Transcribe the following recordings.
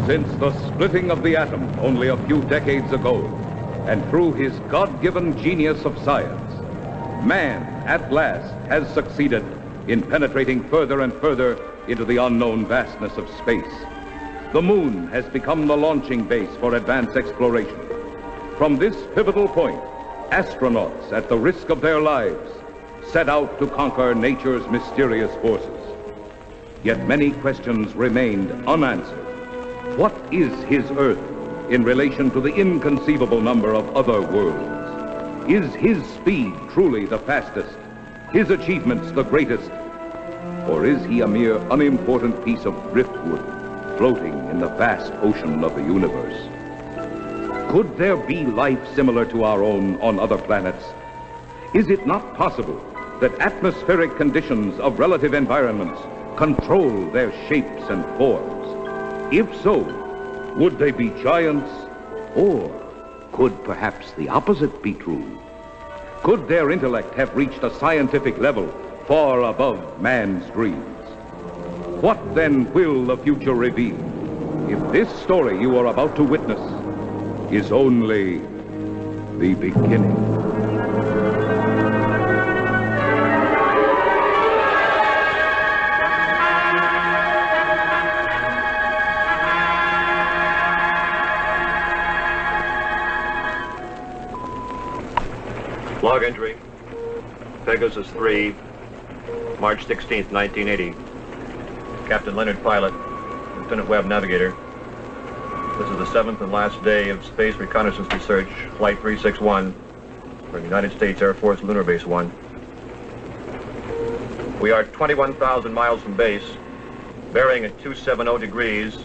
Since the splitting of the atom only a few decades ago, and through his God-given genius of science, man, at last, has succeeded in penetrating further and further into the unknown vastness of space. The moon has become the launching base for advanced exploration. From this pivotal point, astronauts, at the risk of their lives, set out to conquer nature's mysterious forces. Yet many questions remained unanswered. What is his Earth in relation to the inconceivable number of other worlds? Is his speed truly the fastest, his achievements the greatest? Or is he a mere unimportant piece of driftwood floating in the vast ocean of the universe? Could there be life similar to our own on other planets? Is it not possible that atmospheric conditions of relative environments control their shapes and forms? If so, would they be giants? Or could perhaps the opposite be true? Could their intellect have reached a scientific level far above man's dreams? What then will the future reveal if this story you are about to witness is only the beginning? Log entry, Pegasus 3, March 16th, 1980. Captain Leonard, pilot, Lieutenant Webb, navigator. This is the 7th and last day of space reconnaissance research, Flight 361, from United States Air Force Lunar Base 1. We are 21,000 miles from base, bearing at 270 degrees,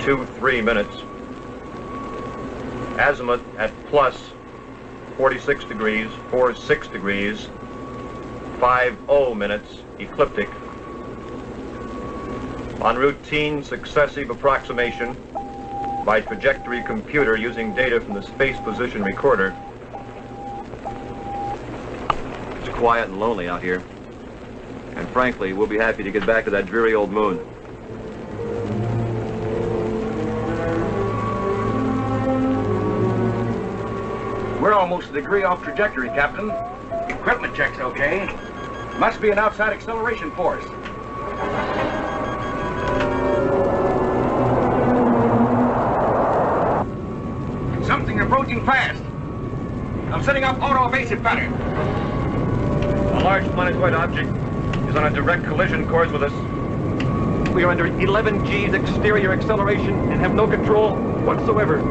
23 minutes. Azimuth at plus 46 degrees, 46 degrees, 50 minutes, ecliptic. On routine successive approximation by trajectory computer using data from the space position recorder. It's quiet and lonely out here. And frankly, we'll be happy to get back to that dreary old moon. We're almost a degree off trajectory, Captain. Equipment check's okay. Must be an outside acceleration force. Something approaching fast. I'm setting up auto-evasive pattern. A large planetoid object is on a direct collision course with us. We are under 11 G's exterior acceleration and have no control whatsoever.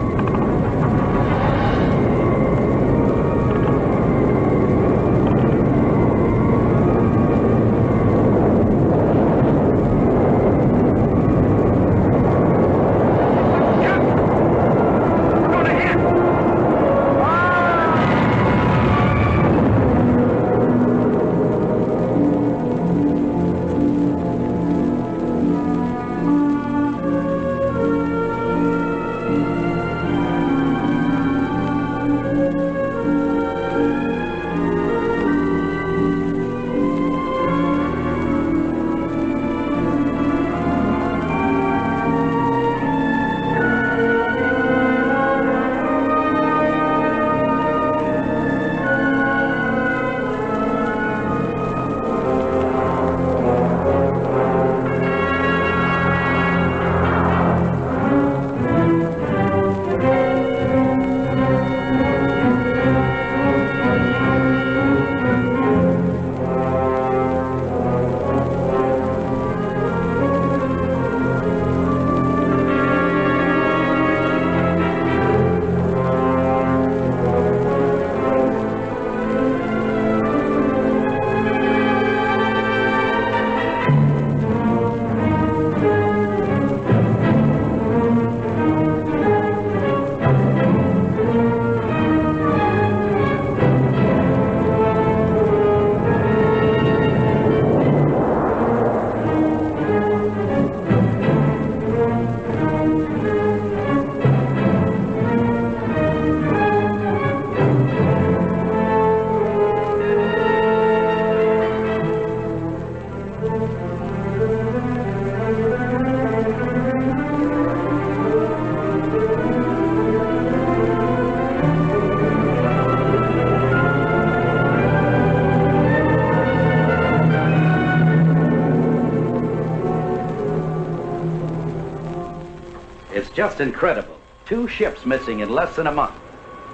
just incredible. 2 ships missing in less than a month.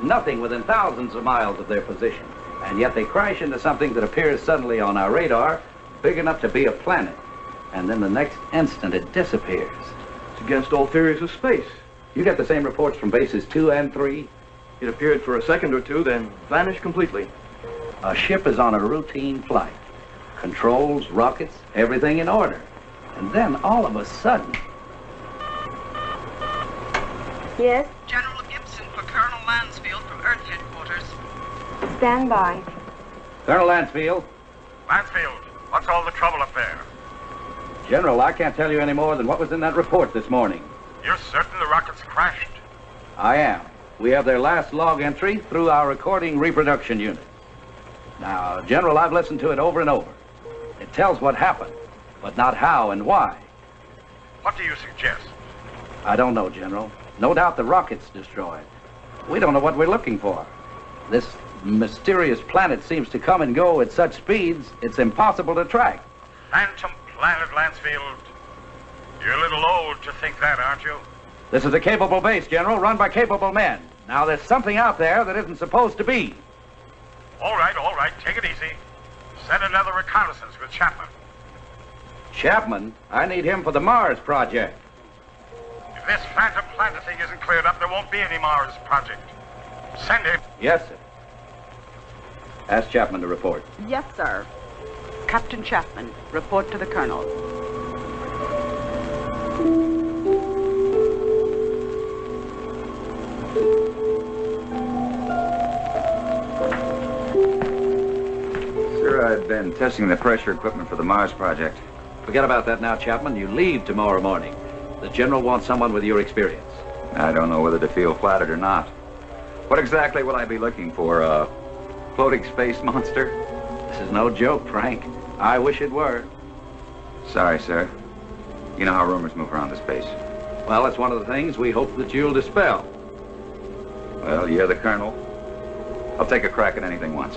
Nothing within thousands of miles of their position. And yet they crash into something that appears suddenly on our radar, big enough to be a planet. And then the next instant it disappears. It's against all theories of space. You get the same reports from bases 2 and 3? It appeared for a second or two, then vanished completely. A ship is on a routine flight. Controls, rockets, everything in order. And then all of a sudden... Yes? General Gibson for Colonel Lansfield from Earth Headquarters. Stand by. Colonel Lansfield. Lansfield, what's all the trouble up there? General, I can't tell you any more than what was in that report this morning. You're certain the rockets crashed? I am. We have their last log entry through our recording reproduction unit. Now, General, I've listened to it over and over. It tells what happened, but not how and why. What do you suggest? I don't know, General. No doubt the rocket's destroyed. We don't know what we're looking for. This mysterious planet seems to come and go at such speeds, it's impossible to track. Phantom planet, Lansfield. You're a little old to think that, aren't you? This is a capable base, General, run by capable men. Now, there's something out there that isn't supposed to be. All right, take it easy. Send another reconnaissance with Chapman. Chapman? I need him for the Mars project. If this phantom planet thing isn't cleared up, there won't be any Mars project. Send him. Yes, sir. Ask Chapman to report. Yes, sir. Captain Chapman, report to the Colonel. Sir, I've been testing the pressure equipment for the Mars project. Forget about that now, Chapman. You leave tomorrow morning. The General wants someone with your experience. I don't know whether to feel flattered or not. What exactly will I be looking for? A floating space monster? This is no joke, Frank. I wish it were. Sorry, sir. You know how rumors move around the space. Well, that's one of the things we hope that you'll dispel. Well, you're the Colonel. I'll take a crack at anything once.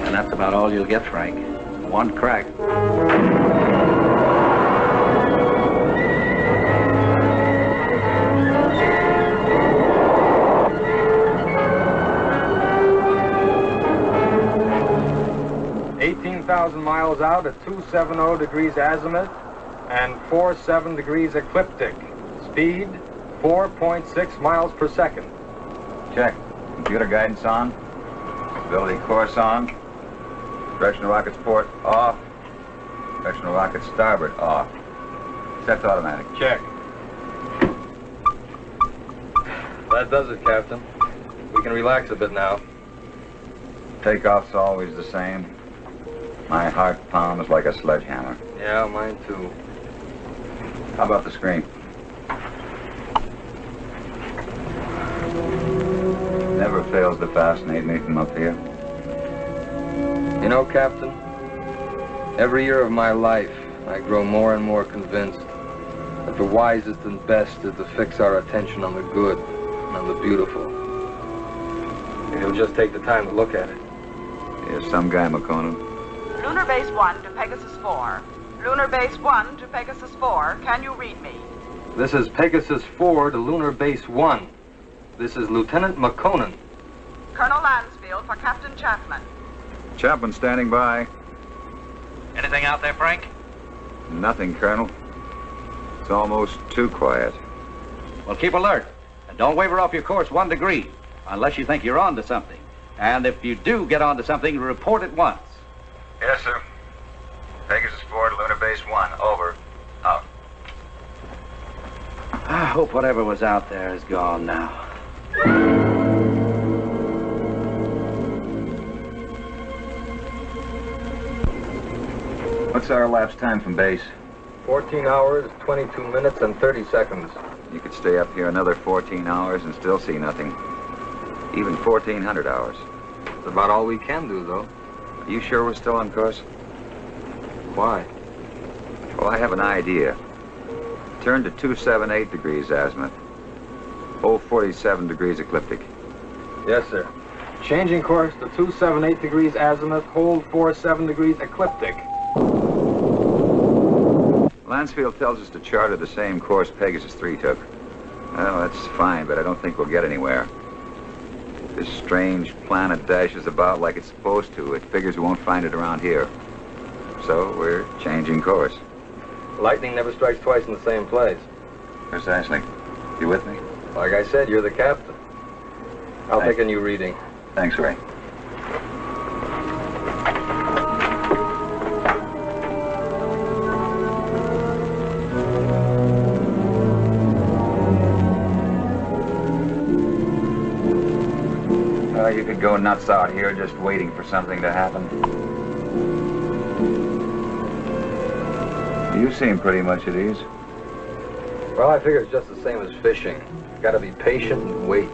And that's about all you'll get, Frank. One crack. 18,000 miles out at 270 degrees azimuth and 47 degrees ecliptic. Speed 4.6 miles per second. Check. Computer guidance on. Stability course on. Directional rockets port off. Directional rocket starboard off. Set to automatic. Check. That does it, Captain. We can relax a bit now. Takeoff's always the same. My heart pounds like a sledgehammer. Yeah, mine too. How about the screen? Never fails to fascinate me from up here. You know, Captain, every year of my life, I grow more and more convinced that the wisest and best is to fix our attention on the good and on the beautiful. If you'll just take the time to look at it. Here's some guy, Makonnen. Lunar Base 1 to Pegasus 4. Lunar Base 1 to Pegasus 4. Can you read me? This is Pegasus 4 to Lunar Base 1. This is Lieutenant Makonnen. Colonel Lansfield for Captain Chapman. Chapman standing by. Anything out there, Frank? Nothing, Colonel. It's almost too quiet. Well, keep alert. And don't waver off your course 1 degree, unless you think you're on to something. And if you do get on to something, report at once. Yes, sir. Pegasus 4 to Lunar Base 1. Over. Out. I hope whatever was out there is gone now. What's our elapsed time from base? 14 hours, 22 minutes, and 30 seconds. You could stay up here another 14 hours and still see nothing. Even 1,400 hours. That's about all we can do, though. Are you sure we're still on course? Why? Well, I have an idea. Turn to 278 degrees azimuth. 47 degrees ecliptic. Yes, sir. Changing course to 278 degrees azimuth, hold 47 degrees ecliptic. Lansfield tells us to charter the same course Pegasus 3 took. Well, that's fine, but I don't think we'll get anywhere. This strange planet dashes about like it's supposed to. It figures we won't find it around here. So we're changing course. Lightning never strikes twice in the same place. Precisely. You with me? Like I said, you're the captain. I'll take a new reading. Thanks, Ray. You could go nuts out here just waiting for something to happen. You seem pretty much at ease. Well, I figure it's just the same as fishing. Gotta be patient and wait.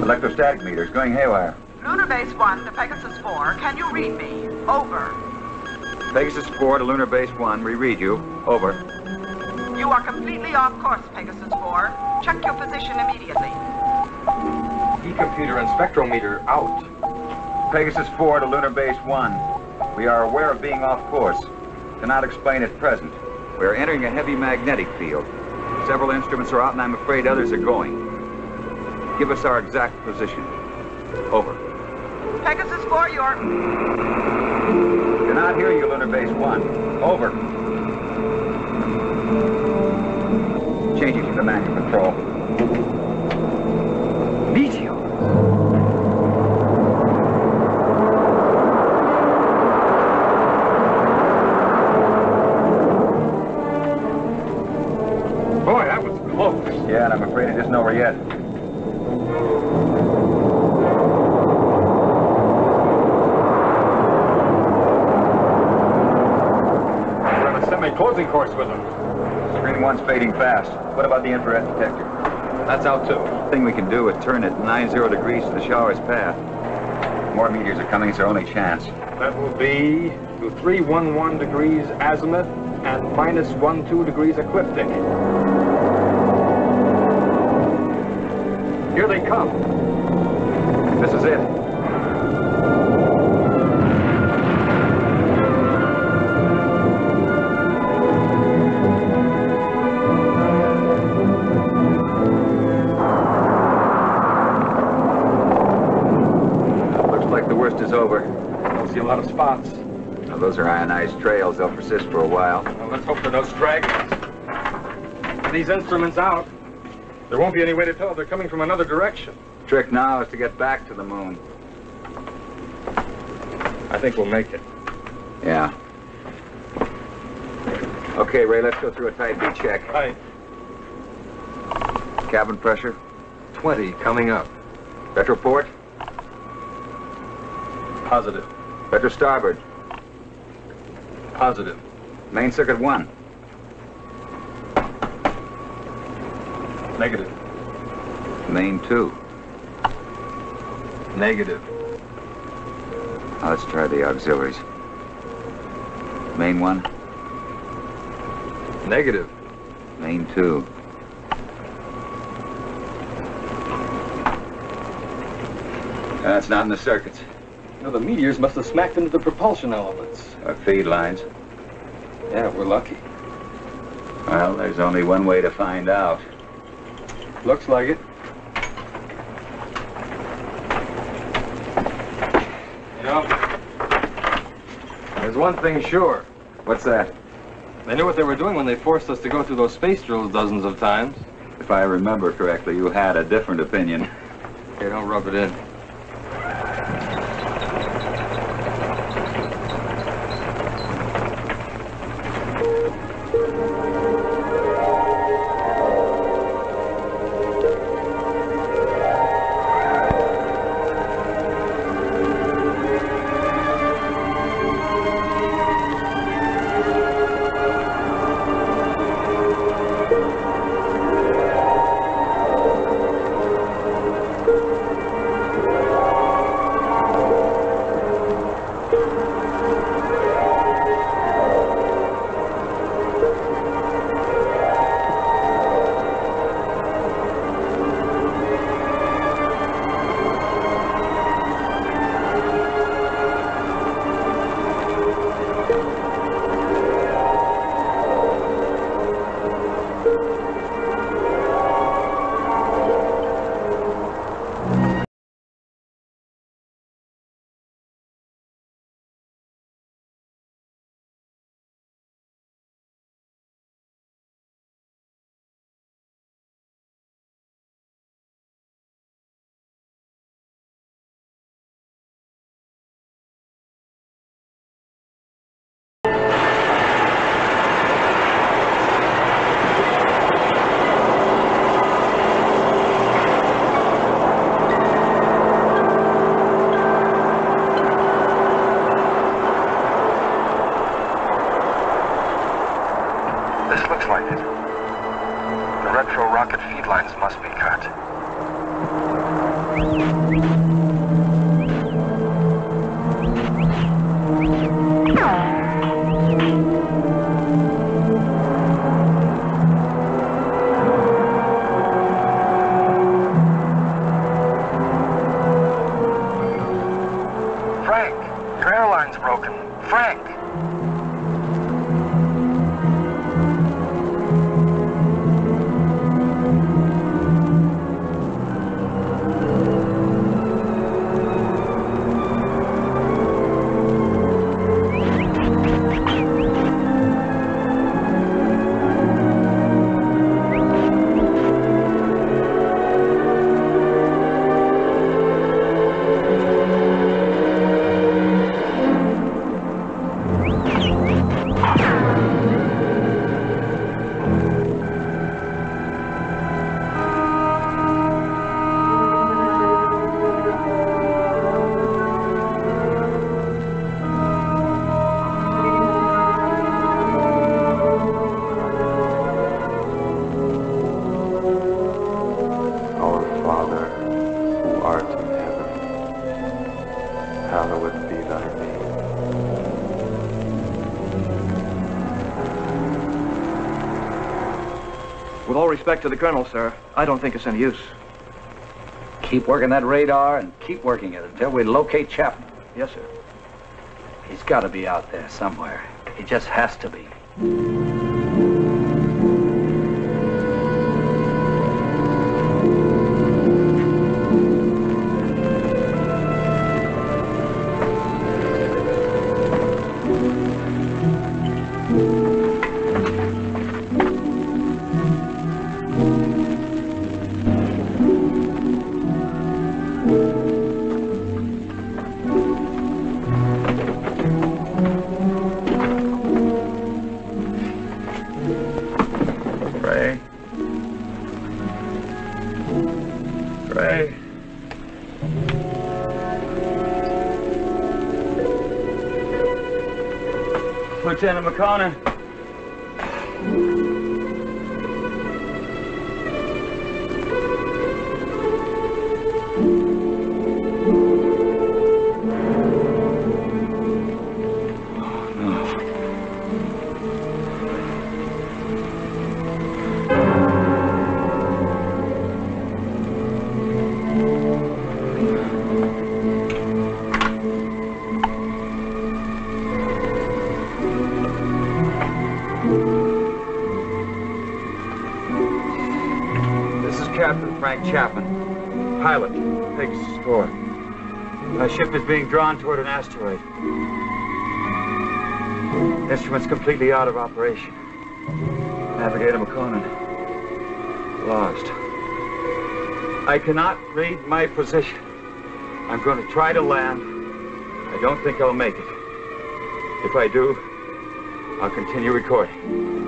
Electrostatic meters going haywire. Lunar Base 1 to Pegasus 4. Can you read me? Over. Pegasus 4 to Lunar Base 1. We read you. Over. You are completely off course, Pegasus 4. Check your position immediately. E-computer and spectrometer out. Pegasus 4 to Lunar Base 1. We are aware of being off course. Cannot explain at present. We are entering a heavy magnetic field. Several instruments are out, and I'm afraid others are going. Give us our exact position. Over. Pegasus 4, you're... Cannot hear you, Lunar Base 1. Over. Changing to the manual control. Meteor. Boy, that was close. Yeah, and I'm afraid it isn't over yet. We're on a semi-closing course with them. Screen 1's fading fast. What about the infrared detector? That's out too. The thing we can do is turn it 90 degrees to the shower's path. More meteors are coming. It's our only chance. That will be to 311 degrees azimuth and -12 degrees ecliptic. Here they come. This is it. Is over. I don't see a lot of spots. Now, those are ionized trails. They'll persist for a while. Well, let's hope for no stragglers. With these instruments out, there won't be any way to tell if they're coming from another direction. The trick now is to get back to the moon. I think we'll make it. Yeah. Okay, Ray, let's go through a type B check. Right. Cabin pressure? 20 coming up. Retroport? Positive. Retro starboard? Positive. Main circuit 1? Negative. Main 2? Negative. Now let's try the auxiliaries. Main 1? Negative. Main 2? That's not in the circuits. No, the meteors must have smacked into the propulsion elements. Or feed lines. Yeah, we're lucky. Well, there's only one way to find out. Looks like it. You know, there's one thing sure. What's that? They knew what they were doing when they forced us to go through those space drills dozens of times. If I remember correctly, you had a different opinion. Here, don't rub it in. like it. The retro rocket feed lines must be cut. Frank, your airline's broken. Frank! With all respect to the Colonel, sir, I don't think it's any use. Keep working that radar and keep working it until we locate Chapman. Yes, sir. He's got to be out there somewhere. He just has to be. Lieutenant Makonnen. Captain Frank Chapman, pilot, Pegasus 4. My ship is being drawn toward an asteroid. Instruments completely out of operation. Navigator Makonnen, lost. I cannot read my position. I'm going to try to land. I don't think I'll make it. If I do, I'll continue recording.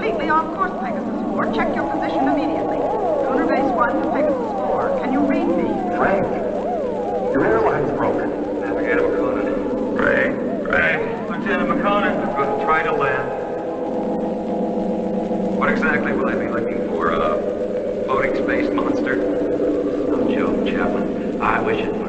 completely off course, Pegasus 4. Check your position immediately. Lunar Base 1 to Pegasus 4. Can you read me? Frank, your airline's broken. Navigator Makonnen. Ray. Lieutenant Makonnen, I'm going to try to land. What exactly will I be looking for? A floating space monster? No joke, Chapman. I wish it were.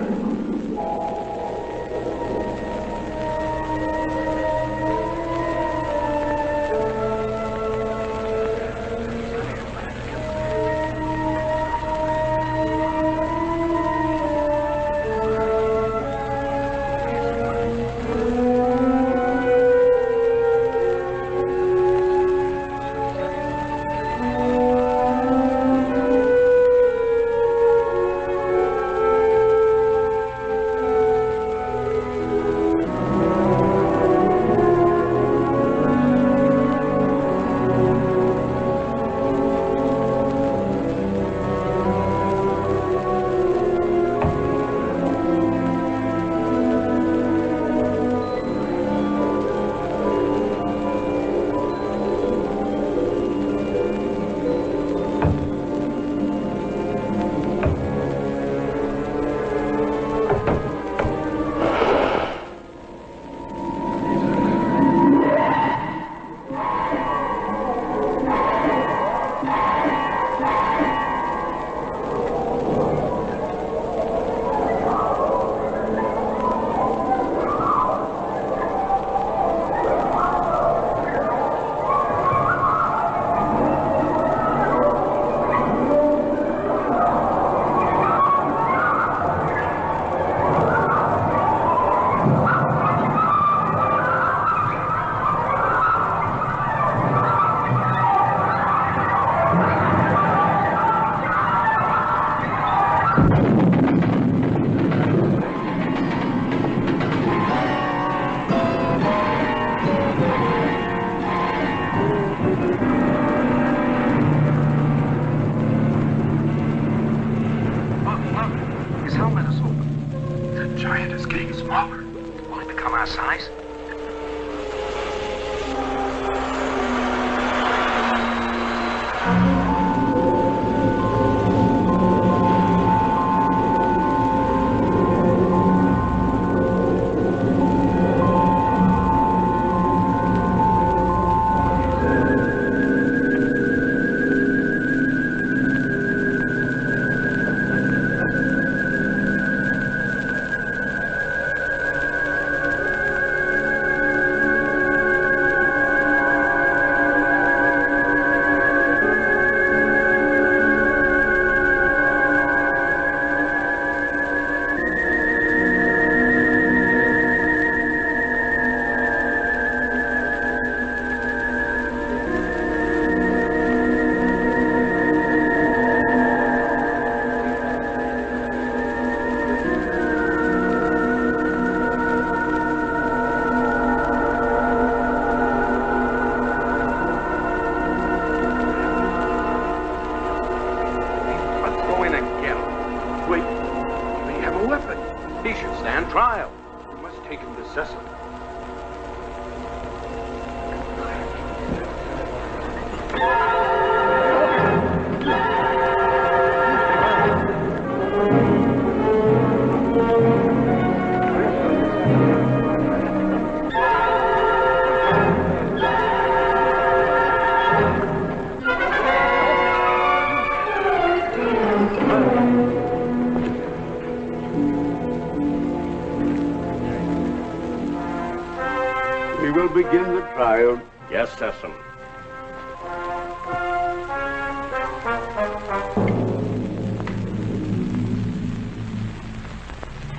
Begin the trial. Yes, Sessom.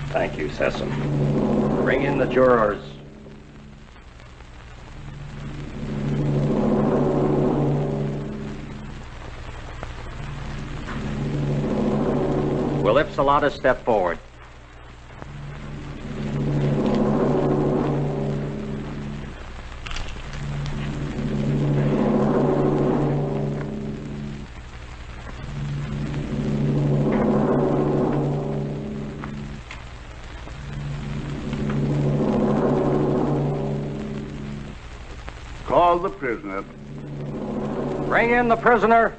Thank you, Sessom. Bring in the jurors. Will Ipsilata step forward? Call the prisoner. Bring in the prisoner.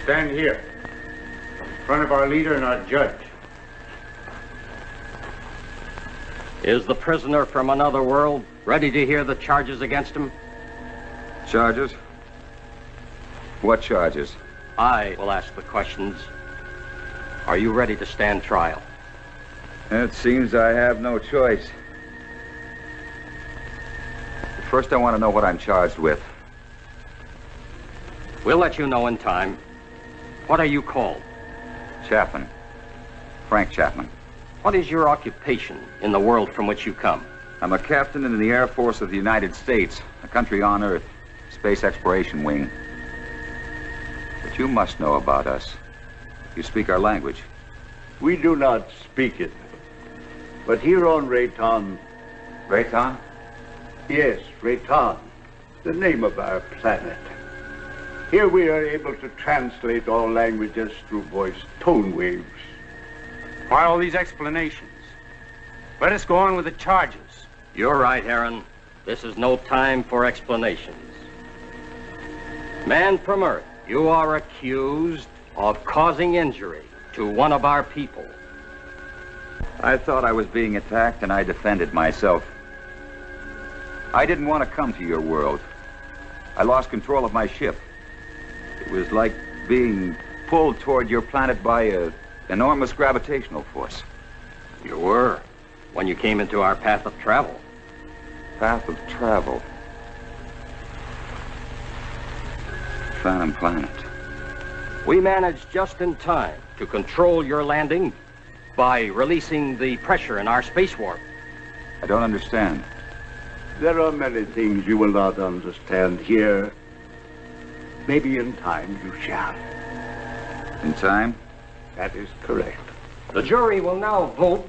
Stand here, in front of our leader and our judge. Is the prisoner from another world ready to hear the charges against him? Charges? What charges? I will ask the questions. Are you ready to stand trial? It seems I have no choice. First, I want to know what I'm charged with. We'll let you know in time. What are you called? Chapman. Frank Chapman. What is your occupation in the world from which you come? I'm a captain in the Air Force of the United States, a country on Earth, Space Exploration Wing. But you must know about us. You speak our language. We do not speak it. But here on Rayton... Rayton? Yes, Rayton, the name of our planet. Here we are able to translate all languages through voice tone waves. Why all these explanations? Let us go on with the charges. You're right, Aaron. This is no time for explanations. Man from Earth, you are accused of causing injury to one of our people. I thought I was being attacked and I defended myself. I didn't want to come to your world. I lost control of my ship. It was like being pulled toward your planet by an enormous gravitational force. You were, when you came into our path of travel. Path of travel. Phantom Planet. We managed just in time to control your landing by releasing the pressure in our space warp. I don't understand. There are many things you will not understand here. Maybe in time you shall. In time? That is correct. The jury will now vote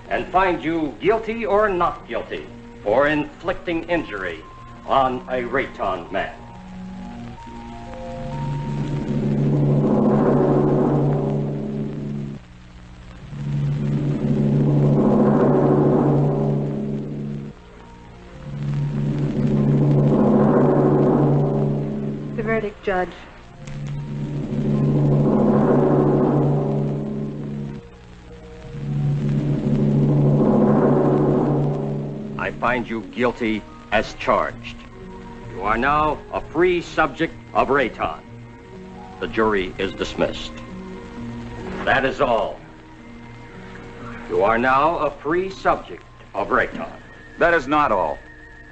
and find you guilty or not guilty for inflicting injury on a Rayton man. The verdict, Judge. I find you guilty as charged. You are now a free subject of Rayton. The jury is dismissed. That is all. You are now a free subject of Rayton. That is not all.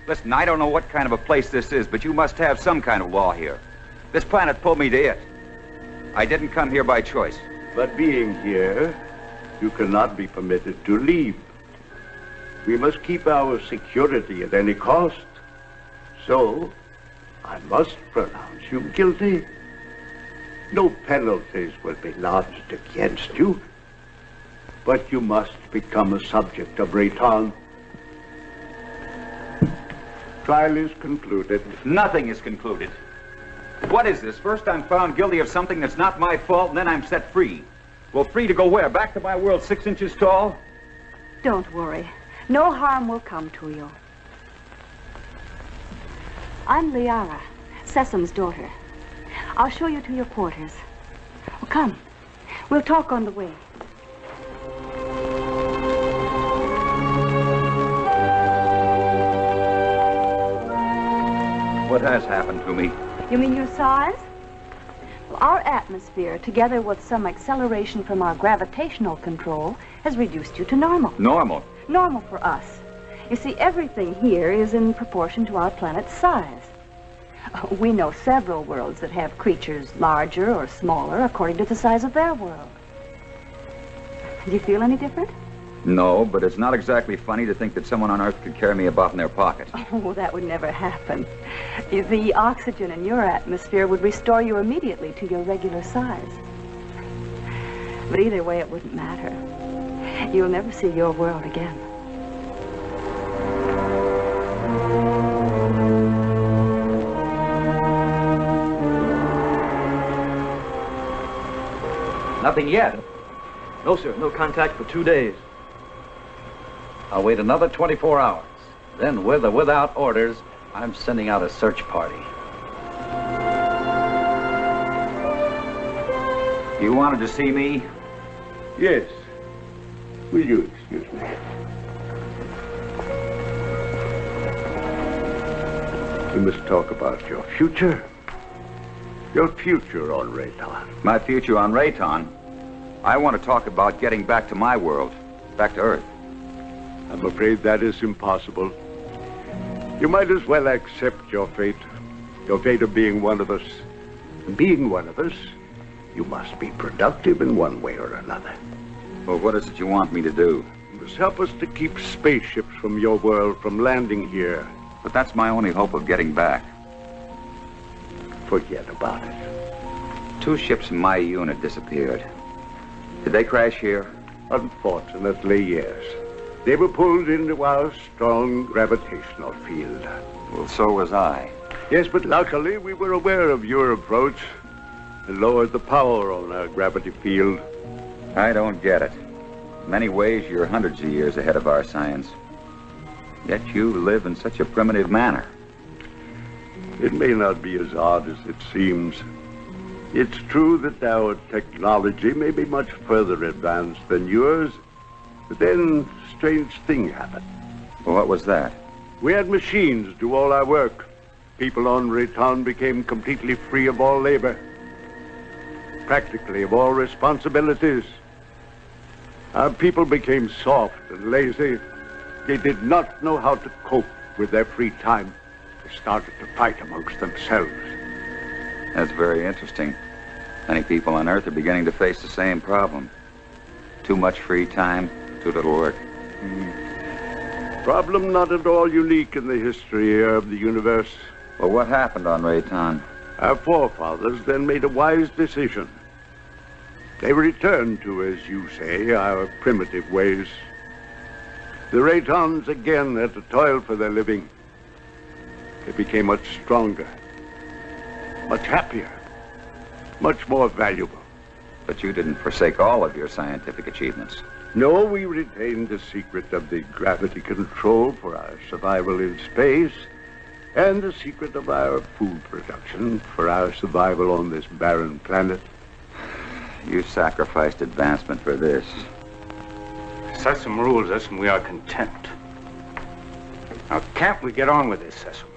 Listen, I don't know what kind of a place this is, but you must have some kind of law here. This planet pulled me to it. I didn't come here by choice. But being here, you cannot be permitted to leave. We must keep our security at any cost. So, I must pronounce you guilty. No penalties will be lodged against you. But you must become a subject of Rayton. Trial is concluded. Nothing is concluded. What is this? First I'm found guilty of something that's not my fault, and then I'm set free. Well, free to go where? Back to my world 6 inches tall? Don't worry. No harm will come to you. I'm Liara, Sesam's daughter. I'll show you to your quarters. Oh, come. We'll talk on the way. What has happened to me? You mean your size? Well, our atmosphere, together with some acceleration from our gravitational control, has reduced you to normal. Normal? Normal for us. You see, everything here is in proportion to our planet's size. We know several worlds that have creatures larger or smaller according to the size of their world. Do you feel any different? No, but it's not exactly funny to think that someone on Earth could carry me about in their pocket. Oh, that would never happen. The oxygen in your atmosphere would restore you immediately to your regular size. But either way, it wouldn't matter. You'll never see your world again. Nothing yet. No, sir. No contact for 2 days. I'll wait another 24 hours. Then, with or without orders, I'm sending out a search party. You wanted to see me? Yes. Will you excuse me? We must talk about your future. Your future on Rayton. My future on Rayton? I want to talk about getting back to my world, back to Earth. I'm afraid that is impossible. You might as well accept your fate of being one of us. And being one of us, you must be productive in one way or another. Well, what is it you want me to do? You must help us to keep spaceships from your world from landing here. But that's my only hope of getting back. Forget about it. 2 ships in my unit disappeared. Did they crash here? Unfortunately, yes. They were pulled into our strong gravitational field. Well, so was I. Yes, but luckily we were aware of your approach and lowered the power on our gravity field. I don't get it. In many ways, you're hundreds of years ahead of our science. Yet you live in such a primitive manner. It may not be as odd as it seems. It's true that our technology may be much further advanced than yours, but then a strange thing happened. Well, what was that? We had machines do all our work. People on Rayton became completely free of all labor, practically of all responsibilities. Our people became soft and lazy. They did not know how to cope with their free time. They started to fight amongst themselves. That's very interesting. Many people on Earth are beginning to face the same problem. Too much free time, too little work. Problem not at all unique in the history of the universe. Well, what happened on Rayton? Our forefathers then made a wise decision. They returned to, as you say, our primitive ways. The Raytons again had to toil for their living. They became much stronger, much happier, much more valuable. But you didn't forsake all of your scientific achievements. No, we retained the secret of the gravity control for our survival in space, and the secret of our food production for our survival on this barren planet. You sacrificed advancement for this. Sesame rules us and we are content. Now, can't we get on with this, Sesame?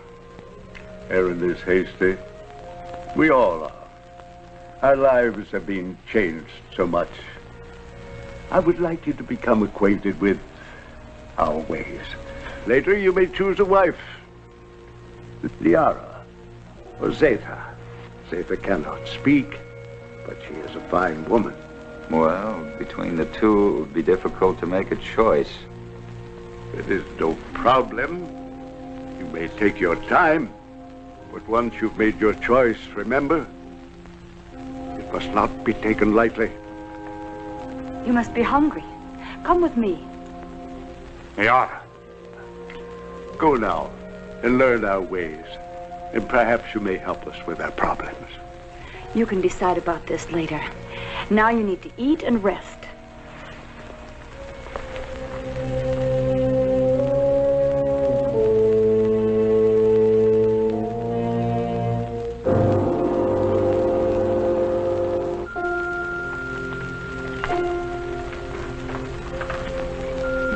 Aaron is hasty. We all are. Our lives have been changed so much. I would like you to become acquainted with our ways. Later, you may choose a wife. Liara or Zeta. Zeta cannot speak, but she is a fine woman. Well, between the two, it would be difficult to make a choice. It is no problem. You may take your time, but once you've made your choice, remember, it must not be taken lightly. You must be hungry. Come with me. Liara. Go now and learn our ways, and perhaps you may help us with our problems. You can decide about this later. Now you need to eat and rest.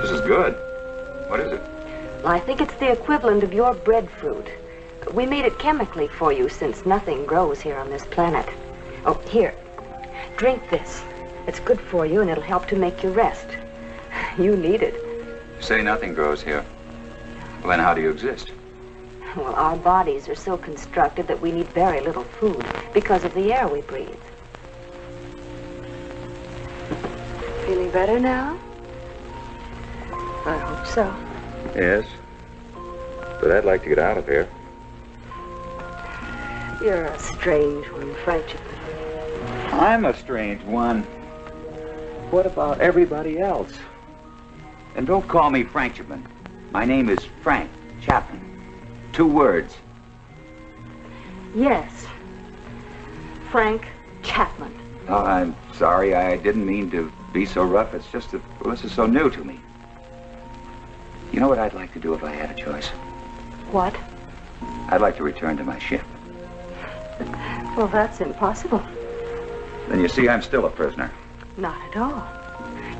This is good. What is it? Well, I think it's the equivalent of your breadfruit. We made it chemically for you since nothing grows here on this planet. Oh, here. Drink this. It's good for you and it'll help to make you rest. You need it. You say nothing grows here. Well, then how do you exist? Well, our bodies are so constructed that we need very little food because of the air we breathe. Feeling better now? I hope so. Yes. But I'd like to get out of here. You're a strange one, Frank Chapman. I'm a strange one. What about everybody else? And don't call me Frank Chapman. My name is Frank Chapman. 2 words. Yes. Frank Chapman. Oh, I'm sorry. I didn't mean to be so rough. It's just that this is so new to me. You know what I'd like to do if I had a choice? What? I'd like to return to my ship. Well, that's impossible. Then you see, I'm still a prisoner. Not at all.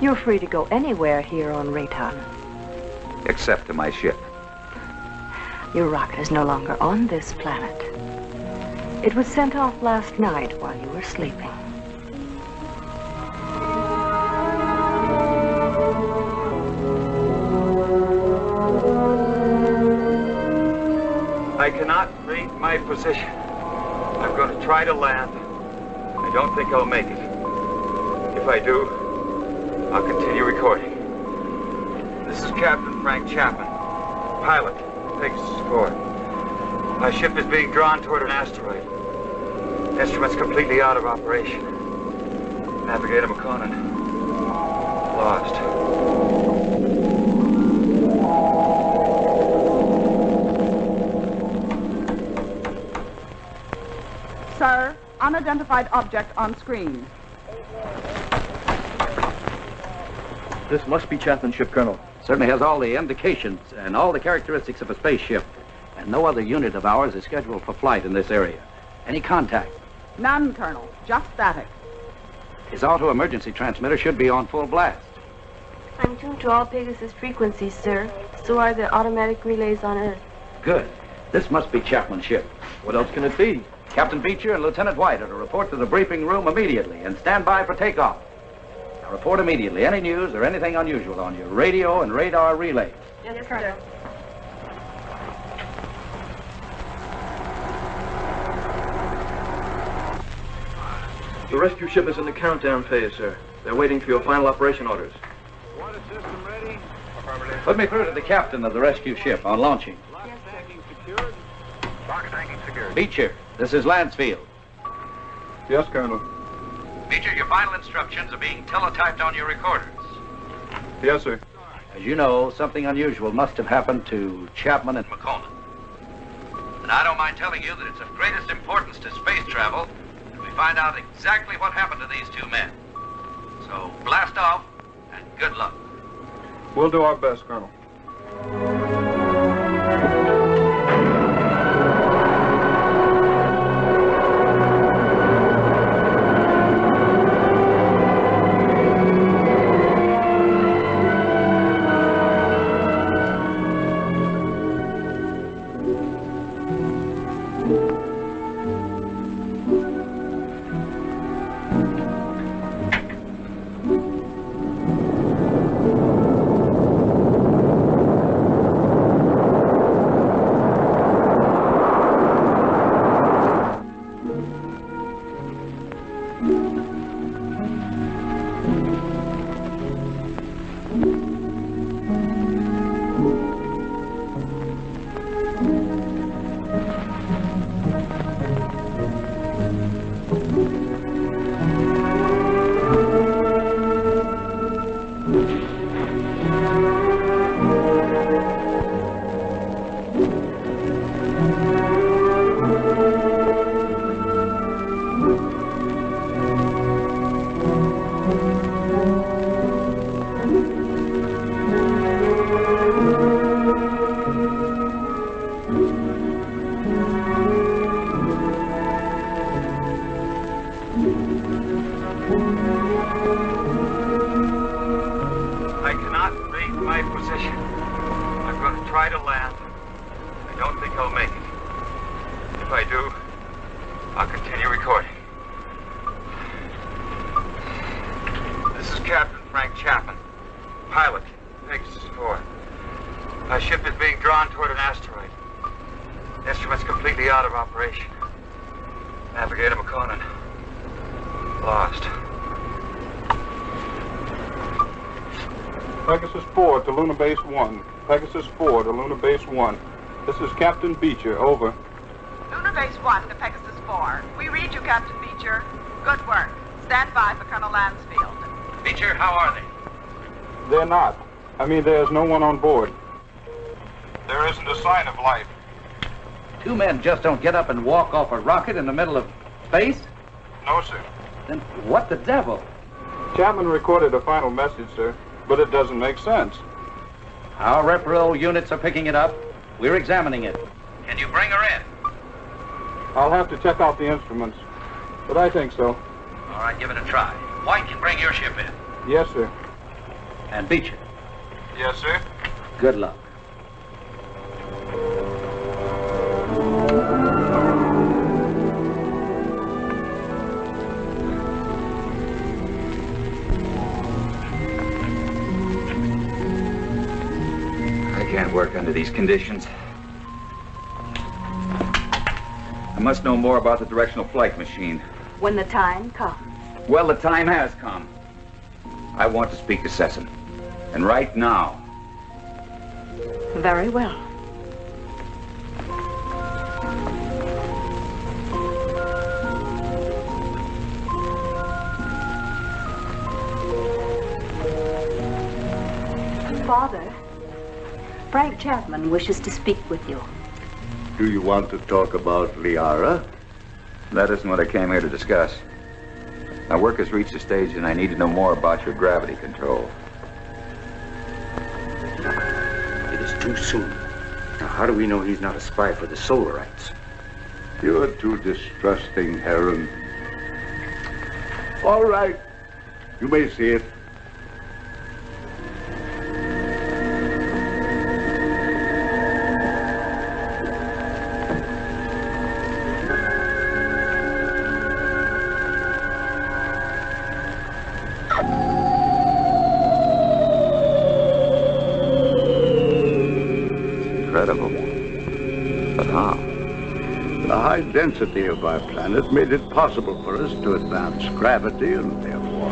You're free to go anywhere here on Rayton. Except to my ship. Your rocket is no longer on this planet. It was sent off last night while you were sleeping. I cannot read my position. I'm going to try to land. I don't think I'll make it. If I do, I'll continue recording. This is Captain Frank Chapman, pilot, Pegasus 4. My ship is being drawn toward an asteroid. Instruments completely out of operation. Navigator Makonnen, lost. Sir, unidentified object on screen. This must be Chapman's ship, Colonel. Certainly has all the indications and all the characteristics of a spaceship. And no other unit of ours is scheduled for flight in this area. Any contact? None, Colonel. Just static. His auto-emergency transmitter should be on full blast. I'm tuned to all Pegasus frequencies, sir. So are the automatic relays on Earth. Good. This must be Chapman's ship. What else can it be? Captain Beecher and Lieutenant White are to report to the briefing room immediately and stand by for takeoff. Now report immediately any news or anything unusual on your radio and radar relays. Yes, Colonel. The rescue ship is in the countdown phase, sir. They're waiting for your final operation orders. Water system ready? Put me through to the captain of the rescue ship on launching. Lock tanking secured. Lock tanking secured. Beecher, this is Lansfield. Yes, Colonel. Beecher, your final instructions are being teletyped on your recorders. Yes, sir. As you know, something unusual must have happened to Chapman and Makonnen. And I don't mind telling you that it's of greatest importance to space travel that we find out exactly what happened to these two men. So blast off and good luck. We'll do our best, Colonel. I cannot read my position. I'm going to try to land. I don't think I'll make it. If I do, I'll continue recording. This is Captain Frank Chapman, pilot, Pegasus 4. My ship is being drawn toward an asteroid. Instruments completely out of operation. Navigator Makonnen, lost. Pegasus 4 to Lunar Base 1. Pegasus 4 to Lunar Base 1. This is Captain Beecher, over. Lunar Base 1 to Pegasus 4. We read you, Captain Beecher. Good work. Stand by for Colonel Lansfield. Beecher, how are they? They're not. I mean, there's no one on board. There isn't a sign of life. Two men just don't get up and walk off a rocket in the middle of space? No, sir. Then what the devil? Chapman recorded a final message, sir, but it doesn't make sense. Our repro units are picking it up. We're examining it. Can you bring her in? I'll have to check out the instruments, but I think so. All right, give it a try. White can bring your ship in. Yes, sir. And Beecher. Yes, sir. Good luck. I can't work under these conditions. I must know more about the directional flight machine. When the time comes. Well, the time has come. I want to speak to Sesson. And right now. Very well. Father, Frank Chapman wishes to speak with you. Do you want to talk about Liara? That isn't what I came here to discuss. My work has reached a stage and I need to know more about your gravity control. It is too soon. Now, how do we know he's not a spy for the Solarites? You're too distrusting, Heron. All right. You may see it. The density of our planet made it possible for us to advance gravity and therefore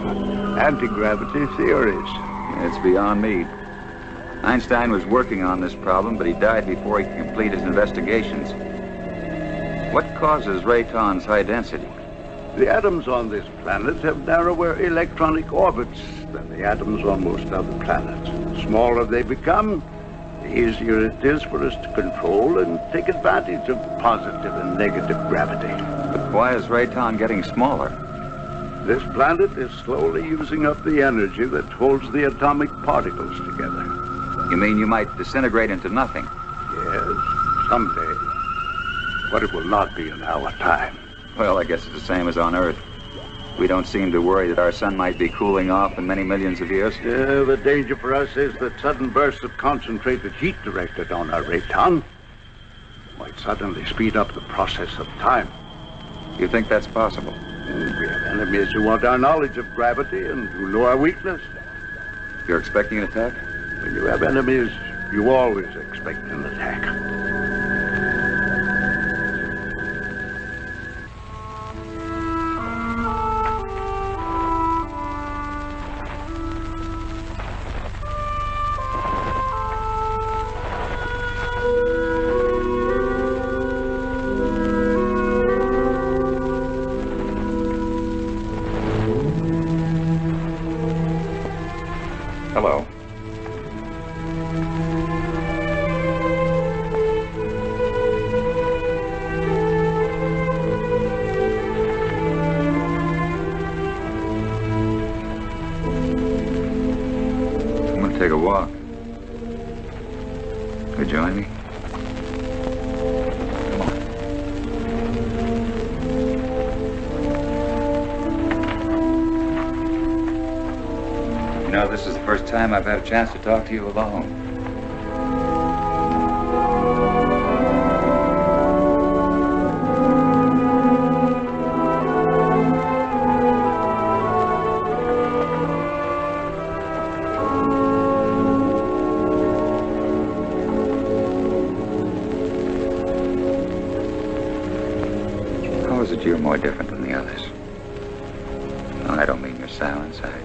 anti-gravity theories. It's beyond me. Einstein was working on this problem, but he died before he could complete his investigations. What causes Rayton's high density? The atoms on this planet have narrower electronic orbits than the atoms on most other planets. The smaller they become, the easier it is for us to control and take advantage of positive and negative gravity. But why is Rayton getting smaller? This planet is slowly using up the energy that holds the atomic particles together. You mean you might disintegrate into nothing? Yes, someday. But it will not be in our time. Well, I guess it's the same as on Earth. We don't seem to worry that our sun might be cooling off in many millions of years. The danger for us is that sudden bursts of concentrated heat directed on our Rayton might suddenly speed up the process of time. You think that's possible? We have enemies who want our knowledge of gravity and who know our weakness. You're expecting an attack? When you have enemies, you always expect an attack. Hello. I'm going to take a walk. Could you join me? Come on. You know, this is the first time I've had a chance to talk to you alone. How is it you're more different than the others? No, I don't mean you're sour inside.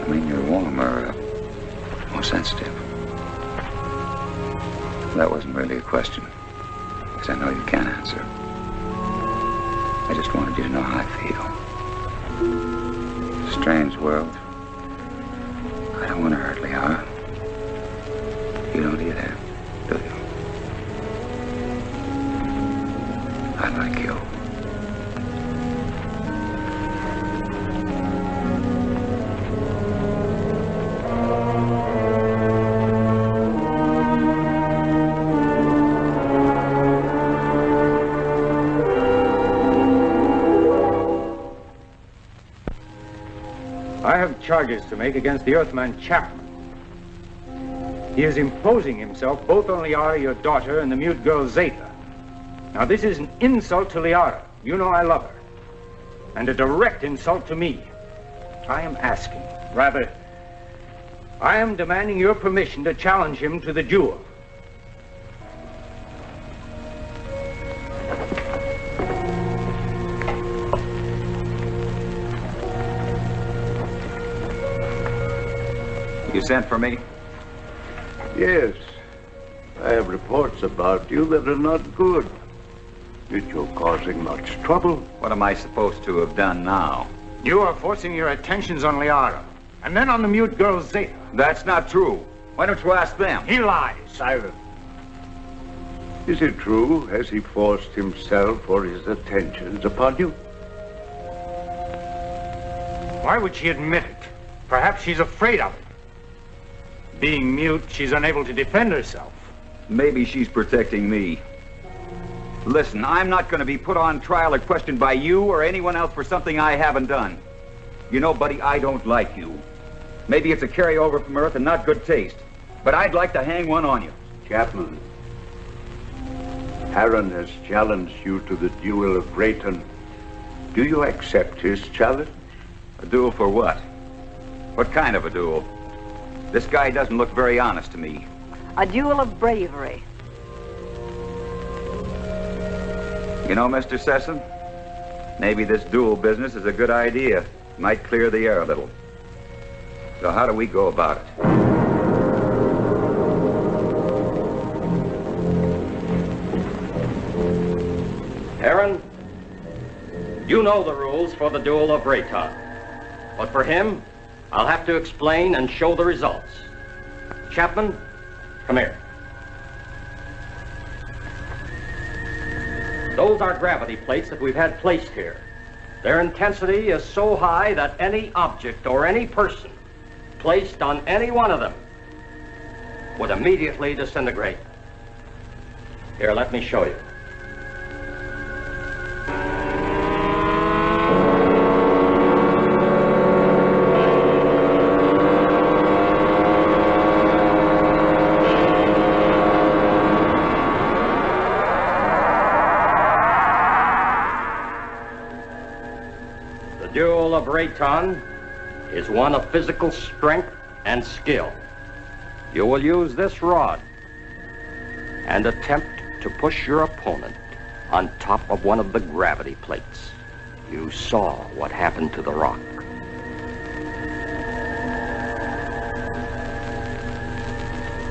I mean, you're warmer, more sensitive. That wasn't really a question, because I know you can't answer. I just wanted you to know how I feel. It's a strange world. I don't want to hurt Liara. You don't either, do you? I like you. charges to make against the Earthman Chapman. He is imposing himself both on Liara, your daughter, and the mute girl Zeta. Now, this is an insult to Liara. You know I love her. And a direct insult to me. I am asking, rather, I am demanding your permission to challenge him to the duel. You sent for me? Yes. I have reports about you that are not good. That you're causing much trouble. What am I supposed to have done now? You are forcing your attentions on Liara, and then on the mute girl Zeta. That's not true. Why don't you ask them? He lies. Silence. Is it true? Has he forced himself or his attentions upon you? Why would she admit it? Perhaps she's afraid of it. Being mute, she's unable to defend herself. Maybe she's protecting me. Listen, I'm not going to be put on trial or questioned by you or anyone else for something I haven't done. You know, buddy, I don't like you. Maybe it's a carryover from Earth and not good taste, but I'd like to hang one on you. Chapman, Harron has challenged you to the duel of Rayton. Do you accept his challenge? A duel for what? What kind of a duel? This guy doesn't look very honest to me. A duel of bravery. You know, Mr. Sesson, maybe this duel business is a good idea. Might clear the air a little. So how do we go about it? Aaron, you know the rules for the duel of Rayton. But for him, I'll have to explain and show the results. Chapman, come here. Those are gravity plates that we've had placed here. Their intensity is so high that any object or any person placed on any one of them would immediately disintegrate. Here, let me show you. The duel of Rayton is one of physical strength and skill. You will use this rod and attempt to push your opponent on top of one of the gravity plates. You saw what happened to the rock.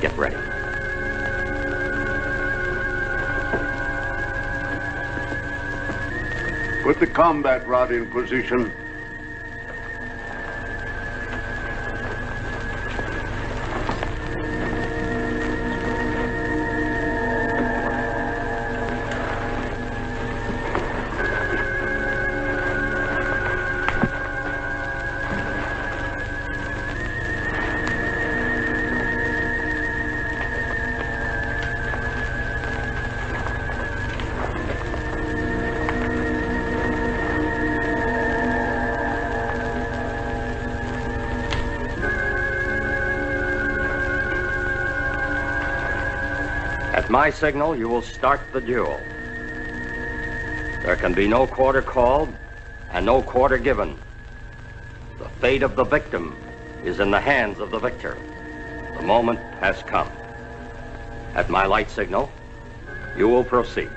Get ready. Put the combat rod in position. At my signal, you will start the duel. There can be no quarter called and no quarter given. The fate of the victim is in the hands of the victor. The moment has come. At my light signal, you will proceed.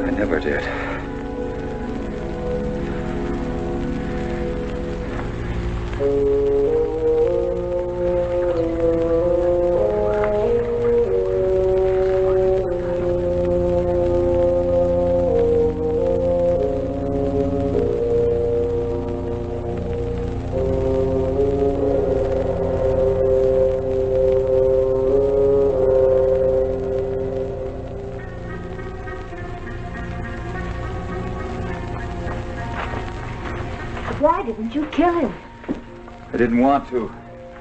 I never did. Why didn't you kill him? I didn't want to.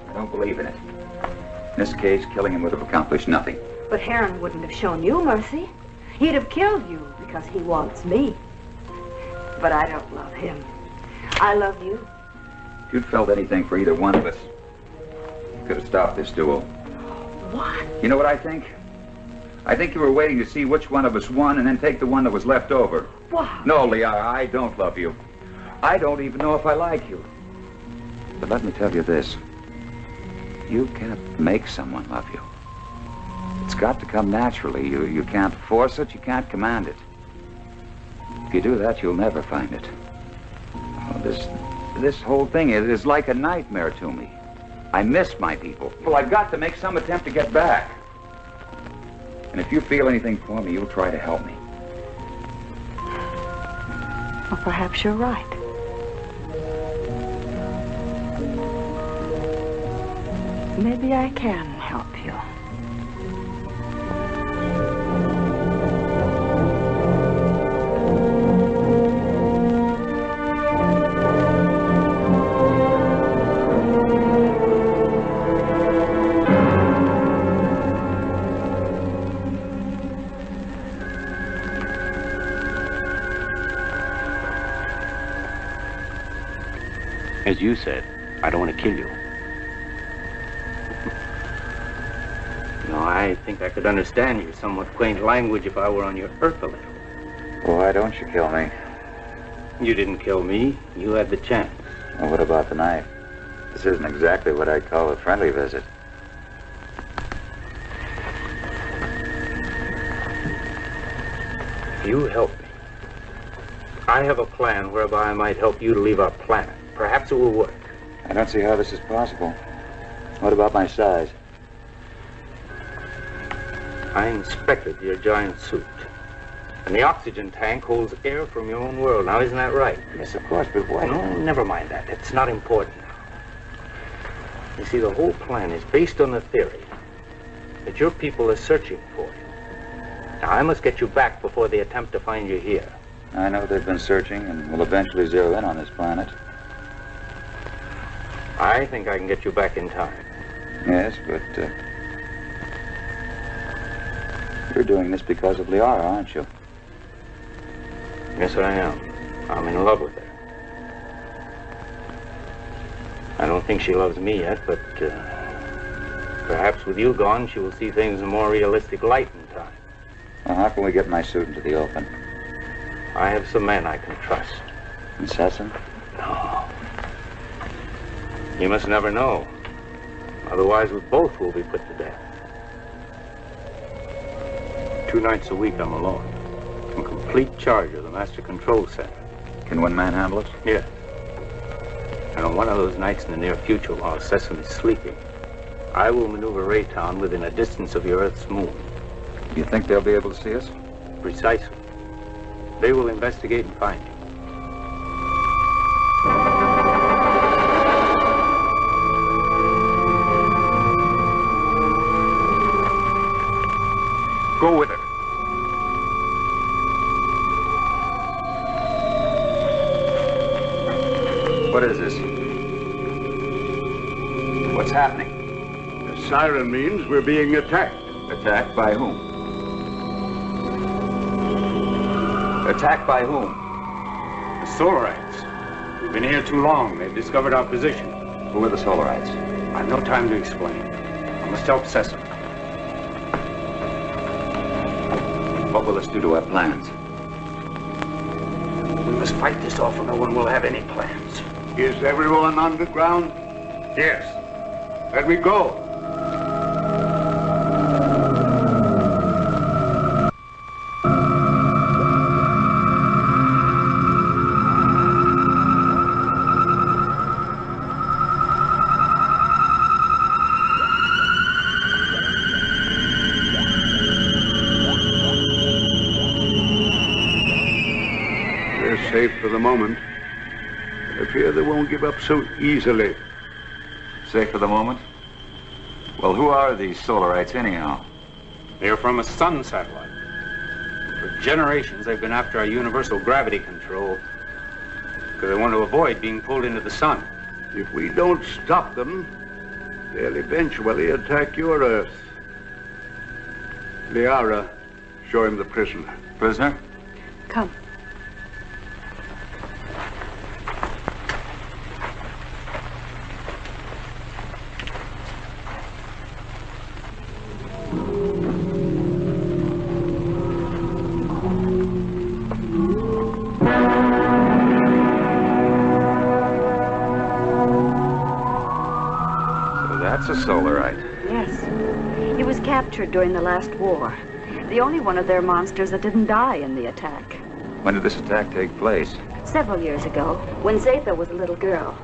I don't believe in it. In this case, killing him would have accomplished nothing. But Heron wouldn't have shown you mercy. He'd have killed you because he wants me. But I don't love him. I love you. If you'd felt anything for either one of us, you could have stopped this duel. What? You know what I think? I think you were waiting to see which one of us won and then take the one that was left over. What? No, Liara, I don't love you. I don't even know if I like you. But let me tell you this. You can't make someone love you. It's got to come naturally. You can't force it, you can't command it. If you do that, you'll never find it. Oh, this whole thing is like a nightmare to me. I miss my people. Well, I've got to make some attempt to get back. And if you feel anything for me, you'll try to help me. Well, perhaps you're right. Maybe I can help you. As you said, I don't want to kill you. No, I think I could understand your somewhat quaint language if I were on your Earth a little. Well, why don't you kill me? You didn't kill me. You had the chance. Well, what about the knife? This isn't exactly what I'd call a friendly visit. You help me. I have a plan whereby I might help you to leave our planet. Perhaps it will work. I don't see how this is possible. What about my size? I inspected your giant suit. And the oxygen tank holds air from your own world. Now, isn't that right? Yes, of course, but why? No, never mind that. It's not important now. You see, the whole plan is based on the theory that your people are searching for you. Now, I must get you back before they attempt to find you here. I know they've been searching and will eventually zero in on this planet. I think I can get you back in time. Yes, but you're doing this because of Liara, aren't you? Yes, I am. I'm in love with her. I don't think she loves me yet, but perhaps with you gone, she will see things in a more realistic light in time. Well, how can we get my suit into the open? I have some men I can trust. Incessant? No. You must never know. Otherwise, we both will be put to death. 2 nights a week, I'm alone. In complete charge of the Master Control Center. Can one man handle it? Yes. And on one of those nights in the near future, while Sesame's sleeping, I will maneuver Raytown within a distance of your Earth's moon. You think they'll be able to see us? Precisely. They will investigate and find you. Go with her. What is this? What's happening? The siren means we're being attacked. Attacked by whom? Attacked by whom? The Solarites. We've been here too long. They've discovered our position. Who are the Solarites? I've no time to explain. I must help Sesame. What will this do to our plans? We must fight this off or no one will have any plans. Is everyone underground? Yes. Let me go. safe for the moment. I fear they won't give up so easily. Safe for the moment? Well, who are these Solarites anyhow? They're from a sun satellite. For generations, they've been after our universal gravity control because they want to avoid being pulled into the sun. If we don't stop them, they'll eventually attack your Earth. Liara, show him the prisoner. Prisoner? Come. That's a Solarite. Yes. He was captured during the last war. The only one of their monsters that didn't die in the attack. When did this attack take place? Several years ago, when Zatha was a little girl.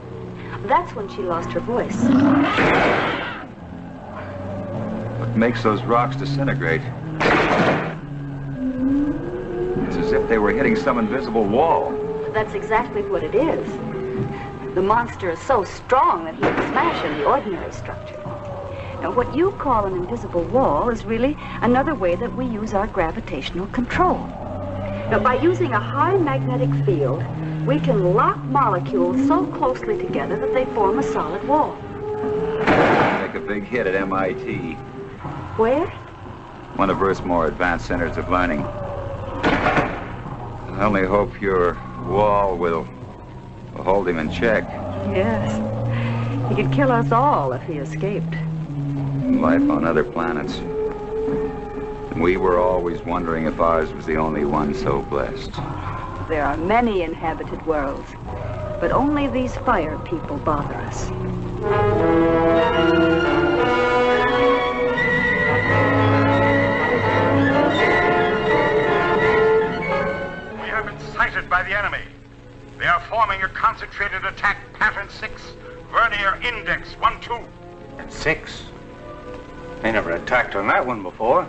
That's when she lost her voice. What makes those rocks disintegrate? It's as if they were hitting some invisible wall. That's exactly what it is. The monster is so strong that he can smash any ordinary structure. Now, what you call an invisible wall is really another way that we use our gravitational control. Now, by using a high magnetic field, we can lock molecules so closely together that they form a solid wall. Make a big hit at MIT. Where? One of Earth's more advanced centers of learning. I only hope your wall will hold him in check. Yes. He could kill us all if he escaped. Life on other planets. And we were always wondering if ours was the only one so blessed. There are many inhabited worlds, but only these fire people bother us. We have been sighted by the enemy. They are forming a concentrated attack pattern 6, vernier index 1-2. 6? They never attacked on that one before.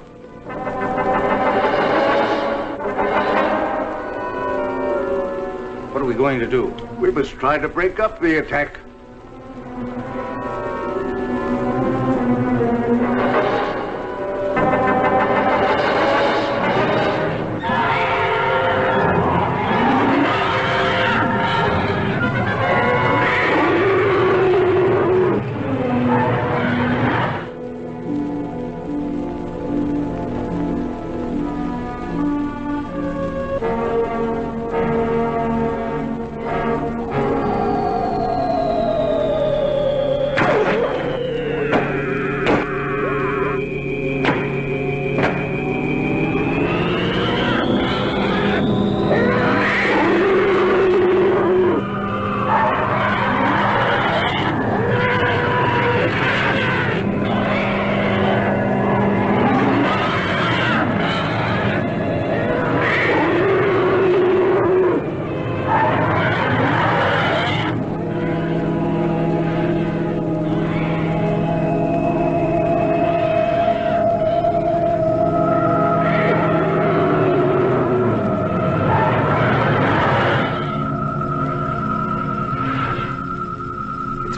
What are we going to do? We must try to break up the attack.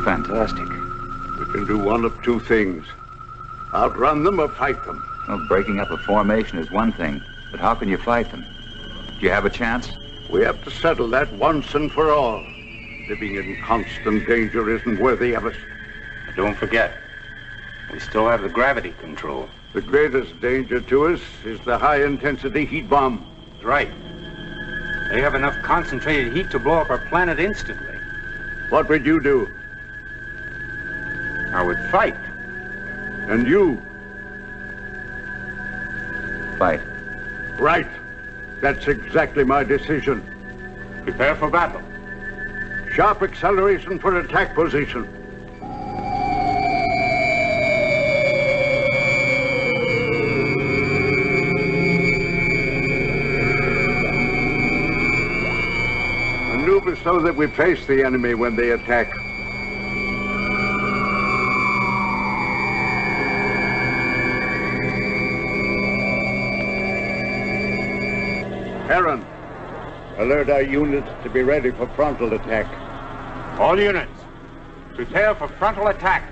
Fantastic. We can do one of two things. Outrun them or fight them. Well, breaking up a formation is one thing, but how can you fight them? Do you have a chance? We have to settle that once and for all. Living in constant danger isn't worthy of us. But don't forget, we still have the gravity control. The greatest danger to us is the high-intensity heat bomb. That's right. They have enough concentrated heat to blow up our planet instantly. What would you do? I would fight. And you? Fight. Right. That's exactly my decision. Prepare for battle. Sharp acceleration for attack position. Maneuver so that we face the enemy when they attack. Aaron, Alert our units to be ready for frontal attack. All units, prepare for frontal attack.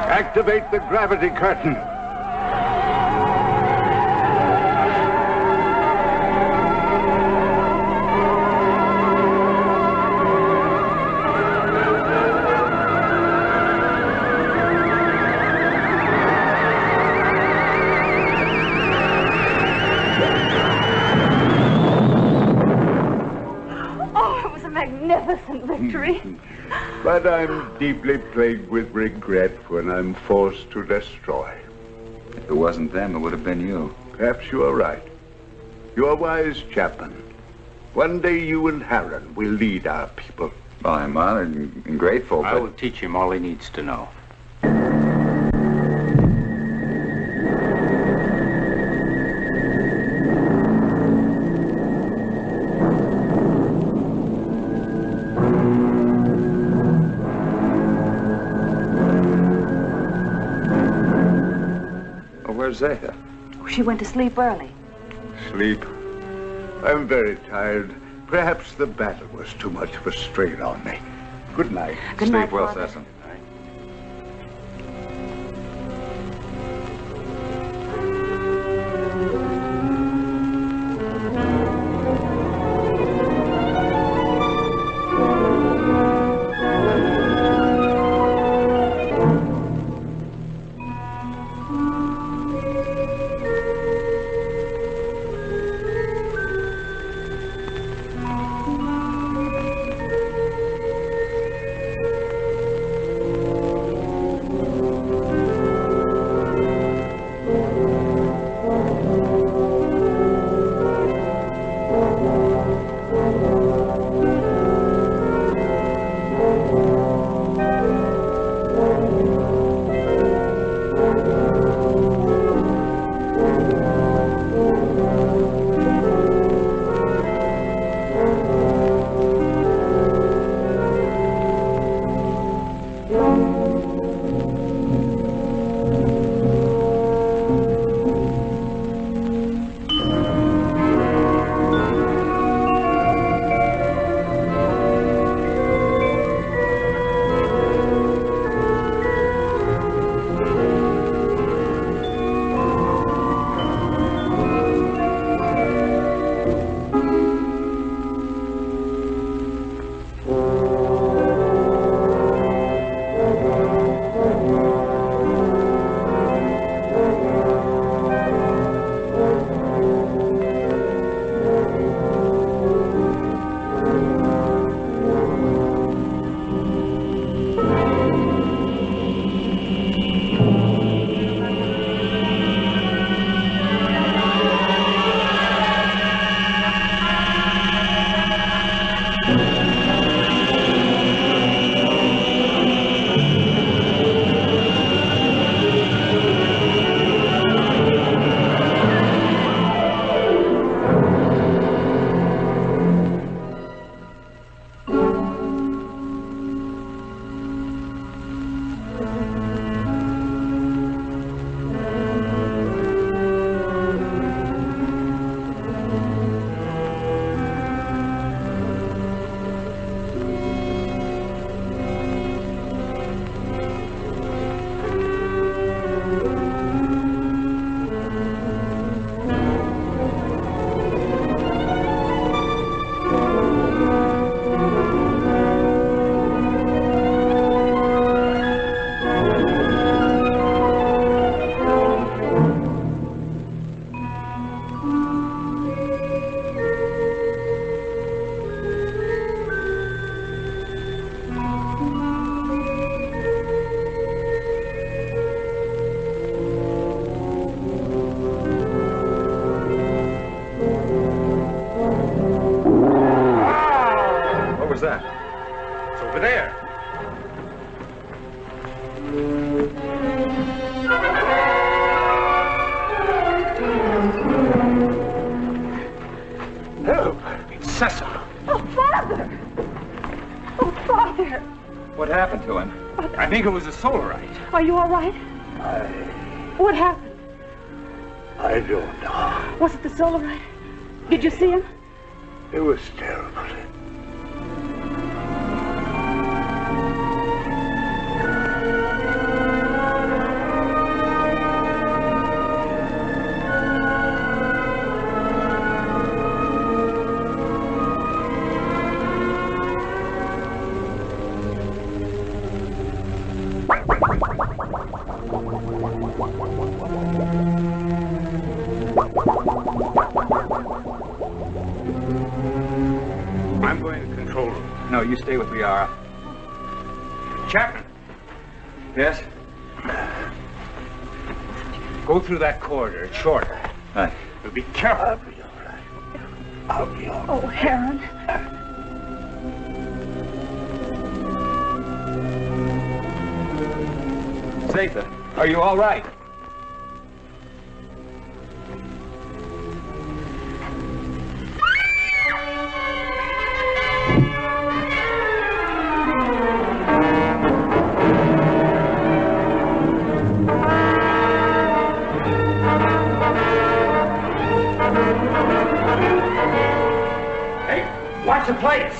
Activate the gravity curtain. Oh, it was a magnificent victory. But I'm deeply plagued with regret when I'm forced to destroy. If it wasn't them, it would have been you. Perhaps you are right. You are wise, Chapman. One day you and Harron will lead our people. Well, I'm honored and grateful, I but... will teach him all he needs to know. Where's Zeta? She went to sleep early. Sleep. I'm very tired. Perhaps the battle was too much of a strain on me. Good night. Good night, Sleep well, Father. Cecil. that? It's over there. Help! It's Cecil. Oh, Father! Oh, Father! What happened to him? I think it was a solarite. Are you all right? What happened? I don't know. Was it the solarite? Did you see him? It was terrible. I'm going to control room. No, you stay with Liara. Chapman, Yes? go through that corridor. It's shorter. Right. But be careful. I'll be all right. Oh, Heron. Zatha, are you all right? Watch the plates.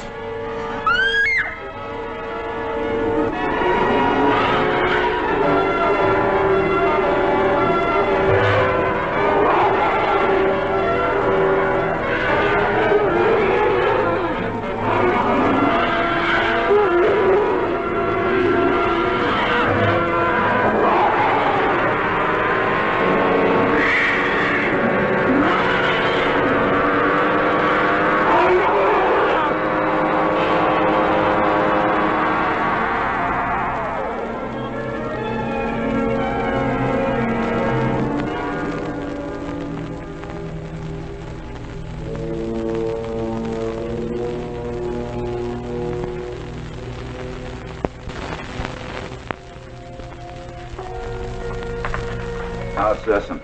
How's Sesson?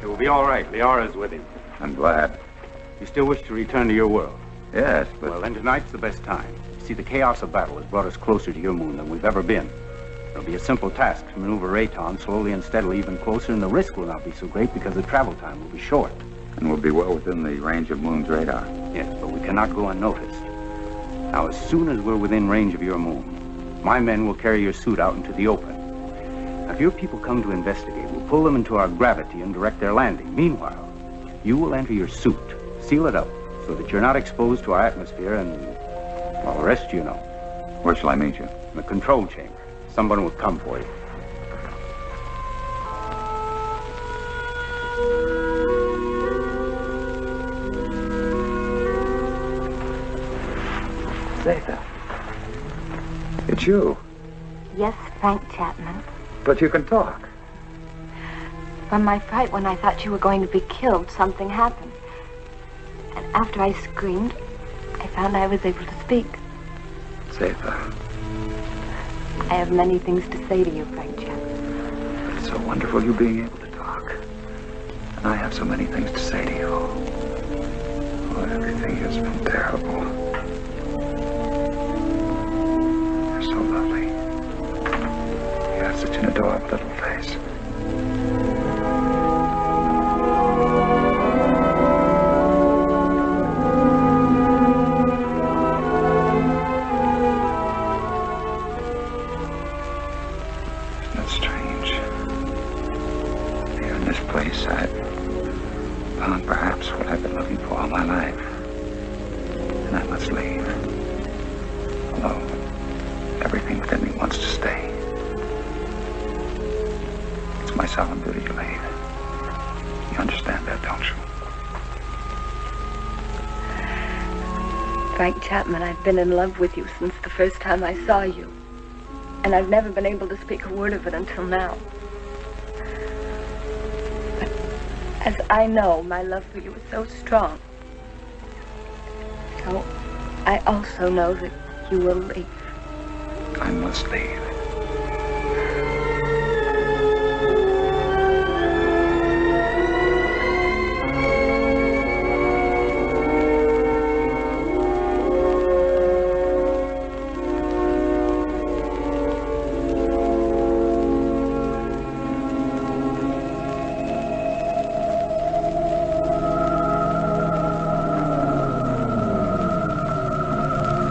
It will be all right. Liara's with him. I'm glad. You still wish to return to your world? Yes, but... Well, then tonight's the best time. You see, the chaos of battle has brought us closer to your moon than we've ever been. It'll be a simple task to maneuver Rayton slowly and steadily even closer, and the risk will not be so great because the travel time will be short. And we'll be well within the range of Moon's radar. Yes, but we cannot go unnoticed. Now, as soon as we're within range of your moon, my men will carry your suit out into the open. Now, if your people come to investigate, we'll pull them into our gravity and direct their landing. Meanwhile, you will enter your suit, seal it up, so that you're not exposed to our atmosphere, and, well, the rest you know. Where shall I meet you? In the control chamber. Someone will come for you. Zatha. It's you. Yes, Frank Chapman. But you can talk. From my fright when I thought you were going to be killed, something happened. And after I screamed, I found I was able to speak. Zatha. I have many things to say to you, Frank Chapman. It's so wonderful you being able to talk. And I have so many things to say to you. Oh, everything has been terrible. You're so lovely. You have such an adorable little face. Frank Chapman, I've been in love with you since the first time I saw you. And I've never been able to speak a word of it until now. But as I know, my love for you is so strong. So I also know that you will leave. I must leave.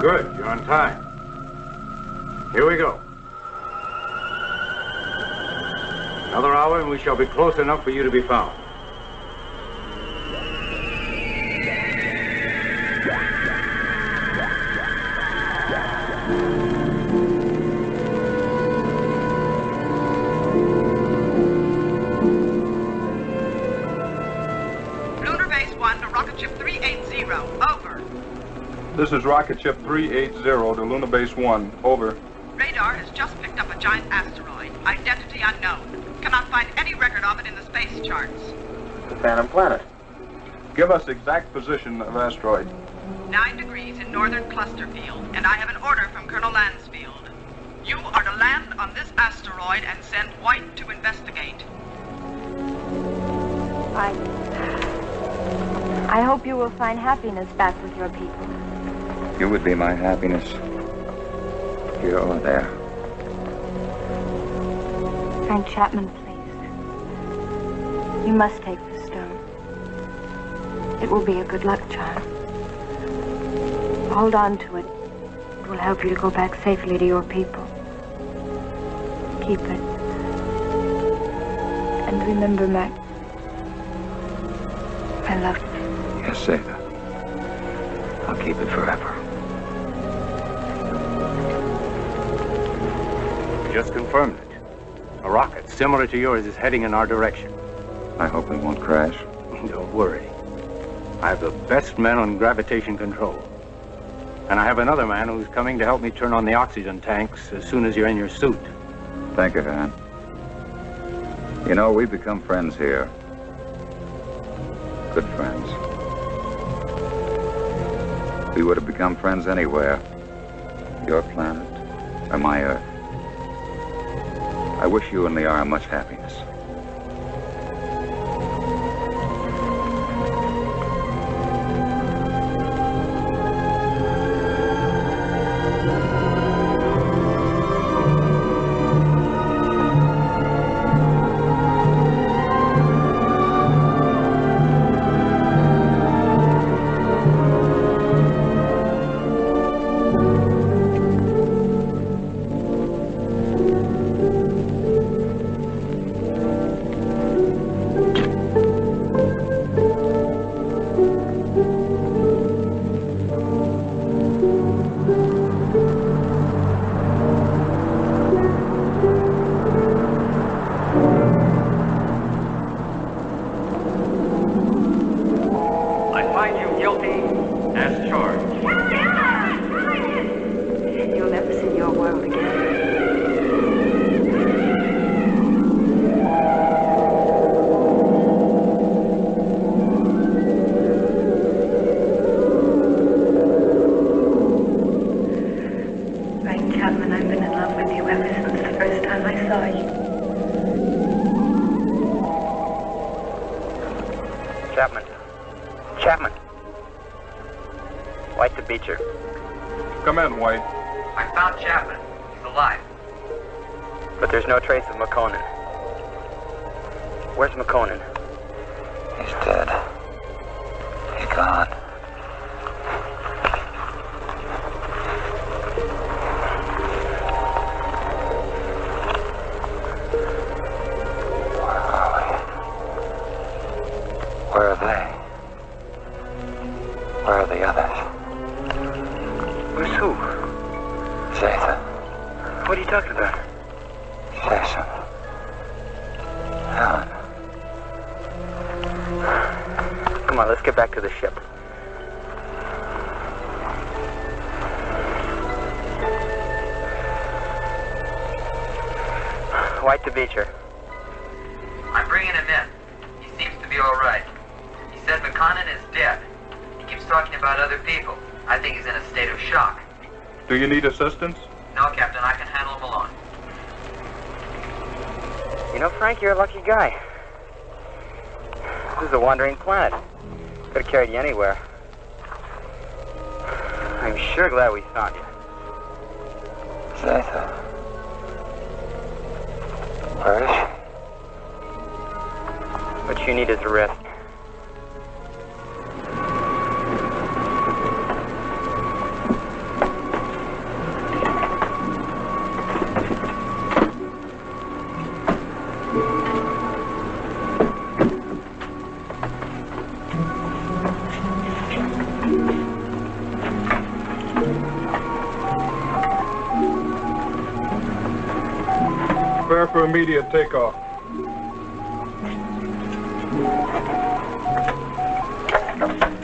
Good, you're on time. Here we go. Another hour and we shall be close enough for you to be found. Lunar Base 1 to Rocket Ship 380. Over. This is Rocket Ship 380 to Lunar Base 1. Over. Radar has just picked up a giant asteroid. Identity unknown. Cannot find any record of it in the space charts. The Phantom Planet. Give us exact position of asteroid. 9 degrees in northern cluster field, and I have an order from Colonel Lansfield. You are to land on this asteroid and send White to investigate. I hope you will find happiness back with your people. You would be my happiness, here or there. Frank Chapman, please. You must take the stone. It will be a good luck charm. Hold on to it. It will help you to go back safely to your people. Keep it. And remember, Mac, I love you. Yes, Zeta. I'll keep it forever. Just confirmed it. A rocket similar to yours is heading in our direction. I hope it won't crash. Don't worry. I have the best men on gravitation control. And I have another man who's coming to help me turn on the oxygen tanks as soon as you're in your suit. Thank you, Dan. You know, we've become friends here. Good friends. We would have become friends anywhere. Your planet or my Earth. I wish you and Liara much happiness. Chapman. White to Beecher. Come in, White. I found Chapman. He's alive. But there's no trace of Makonnen. Where's Makonnen? He's dead. He's gone. Where are they? Where are the others? Who's who? Zeta. What are you talking about? Jason. Helen. Come on, let's get back to the ship. White to Beecher. I'm bringing him in. He seems to be all right. He said Makonnen is dead. He keeps talking about other good people. I think he's in a state of shock. Do you need assistance? No, Captain, I can handle him alone. You know, Frank, you're a lucky guy. This is a wandering planet. Could have carried you anywhere. I'm sure glad we found you. Zeta. Where is she? What you need is a rest. Prepare for immediate takeoff.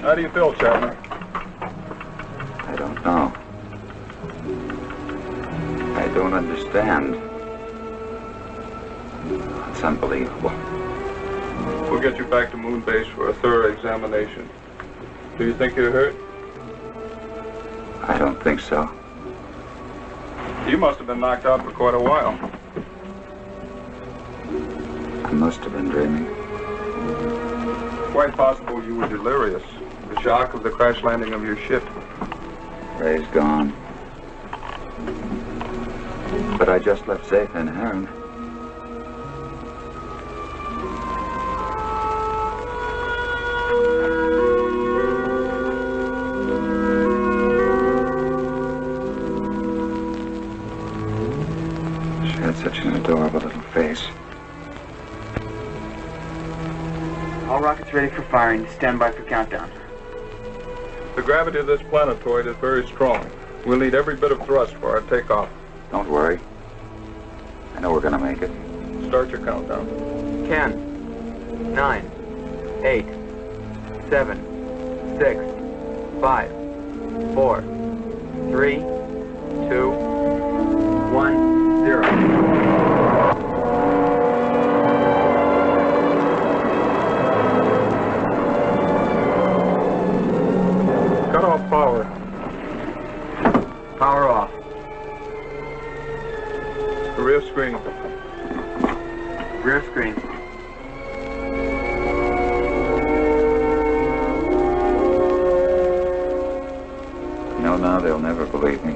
How do you feel, Chapman? I don't know. I don't understand. It's unbelievable. We'll get you back to Moon Base for a thorough examination. Do you think you're hurt? I don't think so. You must have been knocked out for quite a while. I must have been dreaming. Quite possible you were delirious. The shock of the crash landing of your ship. Ray's gone. But I just left Zeta and Heron. She had such an adorable little face. All rockets ready for firing. Stand by for countdown. The gravity of this planetoid is very strong. We'll need every bit of thrust for our takeoff. Don't worry. I know we're gonna make it. Start your countdown. 10, 9, 8, 7, 6, 5, 4, 3, 2, 1, 0. Cut off power. Power off. Rear screen. Rear screen. No, no, they'll never believe me.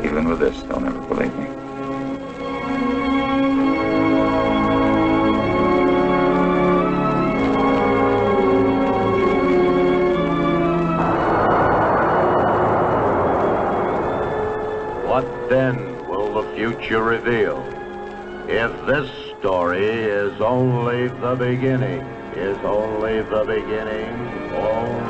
Even with this, they'll never believe me. What then will the future reveal? If this story is only the beginning, only the beginning of